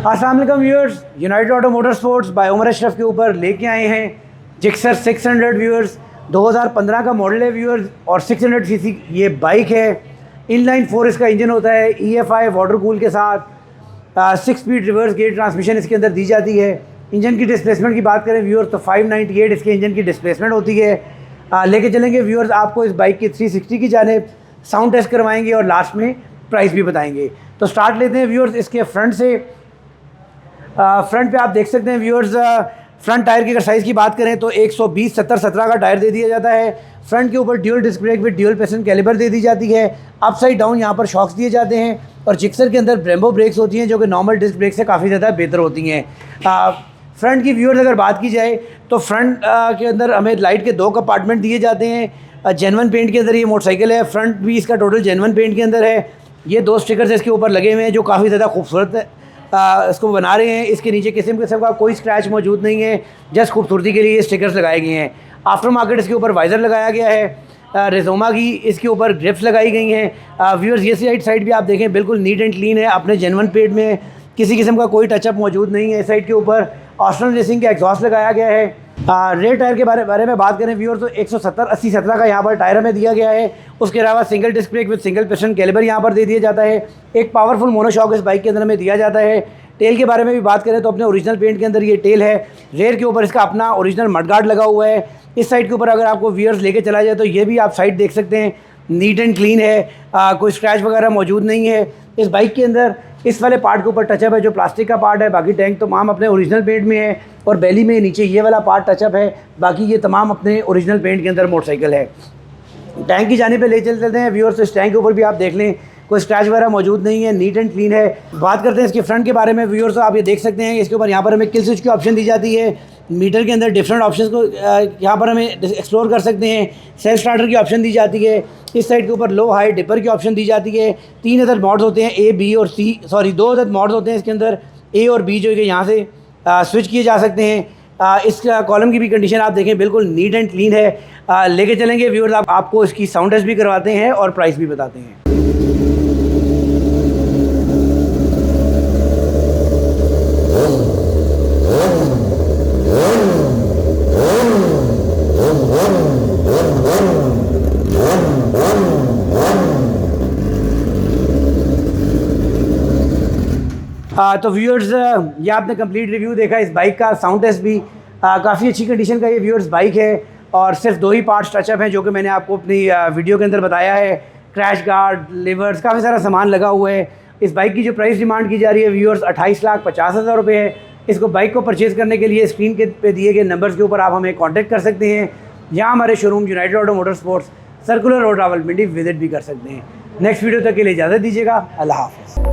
अस्सलाम वालेकुम viewers, United Auto Motor Sports by Umar Ashraf के ऊपर लेके आए हैं जिक्सर 600 व्यूअर्स। 2015 का मॉडल है व्यूअर्स और 600 सीसी ये बाइक है। इनलाइन 4 इसका इंजन होता है, EFI वाटर कूल के साथ 6 स्पीड रिवर्स गेयर ट्रांसमिशन इसके अंदर दी जाती है। इंजन की डिस्प्लेसमेंट की बात करें व्यूअर्स तो 598 इसके इंजन की डिस्प्लेसमेंट होती है। लेके चलेंगे व्यूअर्स आपको इस बाइक की 360 की जानिब, साउंड टेस्ट करवाएंगे और लास्ट में प्राइस भी बताएंगे। तो स्टार्ट लेते हैं व्यूअर्स इसके फ्रंट से। फ्रंट पे आप देख सकते हैं व्यूअर्स, फ्रंट टायर की अगर साइज़ की बात करें तो 120/70/17 का टायर दे दिया जाता है। फ्रंट के ऊपर dual disc brake with dual piston caliper दे दी जाती है। अपसाइड डाउन यहाँ पर शॉक्स दिए जाते हैं और जिक्सर के अंदर ब्रेम्बो ब्रेक्स होती हैं जो कि नॉर्मल डिस्क ब्रेक से काफ़ी ज़्यादा बेहतर होती हैं। फ्रंट की व्यूअर्स अगर बात की जाए तो फ्रंट के अंदर हमें लाइट के 2 कंपार्टमेंट दिए जाते हैं। जेन्युइन पेंट के अंदर ये मोटरसाइकिल है। फ्रंट भी इसका टोटल जेन्युइन पेंट के अंदर है। ये 2 स्टिकर्स इसके ऊपर लगे हुए हैं जो काफ़ी ज़्यादा खूबसूरत है। इसको बना रहे हैं। इसके नीचे किस्म का कोई स्क्रैच मौजूद नहीं है, जस्ट खूबसूरती के लिए ये स्टिकर्स लगाए गए हैं। आफ्टर मार्केट इसके ऊपर वाइज़र लगाया गया है। रेजोमा की इसके ऊपर ग्रिप्स लगाई गई हैं। व्यूअर्स ये साइड भी आप देखें बिल्कुल नीट एंड क्लीन है, अपने जेन्युइन पेंट में किसी किस्म का कोई टचअप मौजूद नहीं है। इस साइड के ऊपर ऑस्ट्रन रेसिंग का एग्जॉस्ट लगाया गया है। रेयर टायर के बारे में बात करें व्यूअर्स तो 170/80/17 का यहाँ पर टायर हमें दिया गया है। उसके अलावा single disc brake with single piston caliber यहाँ पर दे दिया जाता है। एक पावरफुल मोनोशॉक इस बाइक के अंदर हमें दिया जाता है। टेल के बारे में भी बात करें तो अपने ओरिजिनल पेंट के अंदर ये टेल है। रेयर के ऊपर इसका अपना ओरिजिनल मडगार्ड लगा हुआ है। इस साइड के ऊपर अगर आपको व्यूअर्स लेके चला जाए तो ये भी आप साइड देख सकते हैं, नीट एंड क्लीन है। कोई स्क्रैच वगैरह मौजूद नहीं है इस बाइक के अंदर। इस वाले पार्ट के ऊपर टचअप है जो प्लास्टिक का पार्ट है, बाकी टैंक तमाम अपने ओरिजिनल पेंट में है और बैली में नीचे ये वाला पार्ट टचअप है, बाकी ये तमाम अपने ओरिजिनल पेंट के अंदर मोटरसाइकिल है। टैंक की जाने पे ले चलते हैं व्यूअर्स, इस टैंक के ऊपर भी आप देख लें कोई स्क्रैच वगैरह मौजूद नहीं है, नीट एंड क्लीन है। बात करते हैं इसके फ्रंट के बारे में व्यूअर्स, तो आप ये देख सकते हैं इसके ऊपर यहाँ पर हमें किल स्विच की ऑप्शन दी जाती है। मीटर के अंदर डिफरेंट ऑप्शंस को यहाँ पर हमें एक्सप्लोर कर सकते हैं। सेल्फ स्टार्टर की ऑप्शन दी जाती है। इस साइड के ऊपर लो हाई डिपर की ऑप्शन दी जाती है। 3 अदर मॉड्स होते हैं, A, B और C, 2 अदर मॉड्स होते हैं इसके अंदर, A और B जो कि यहाँ से स्विच किए जा सकते हैं। इस कॉलम की भी कंडीशन आप देखें बिल्कुल नीट एंड क्लीन है। लेके चलेंगे व्यूअर्स आपको इसकी साउंड टेस्ट भी करवाते हैं और प्राइस भी बताते हैं। तो व्यूअर्स ये आपने कंप्लीट रिव्यू देखा इस बाइक का। साउंड टेस्ट भी काफ़ी अच्छी कंडीशन का ये व्यूअर्स बाइक है और सिर्फ 2 ही पार्ट्स टचअप हैं जो कि मैंने आपको अपनी वीडियो के अंदर बताया है। क्रैश गार्ड, लिवर्स, काफ़ी सारा सामान लगा हुआ है। इस बाइक की जो प्राइस डिमांड की जा रही है व्यूअर्स 28,50,000 रुपये है। इसको बाइक को परचेज़ करने के लिए स्क्रीन के पे दिए गए नंबर्स के ऊपर आप हमें कॉन्टैक्ट कर सकते हैं। यहाँ हमारे showroom United Auto Motor sports, circular road Rawalpindi visit भी कर सकते हैं। नेक्स्ट वीडियो तक के लिए इजाज़त दीजिएगा। अल्लाह हाफ़िज़।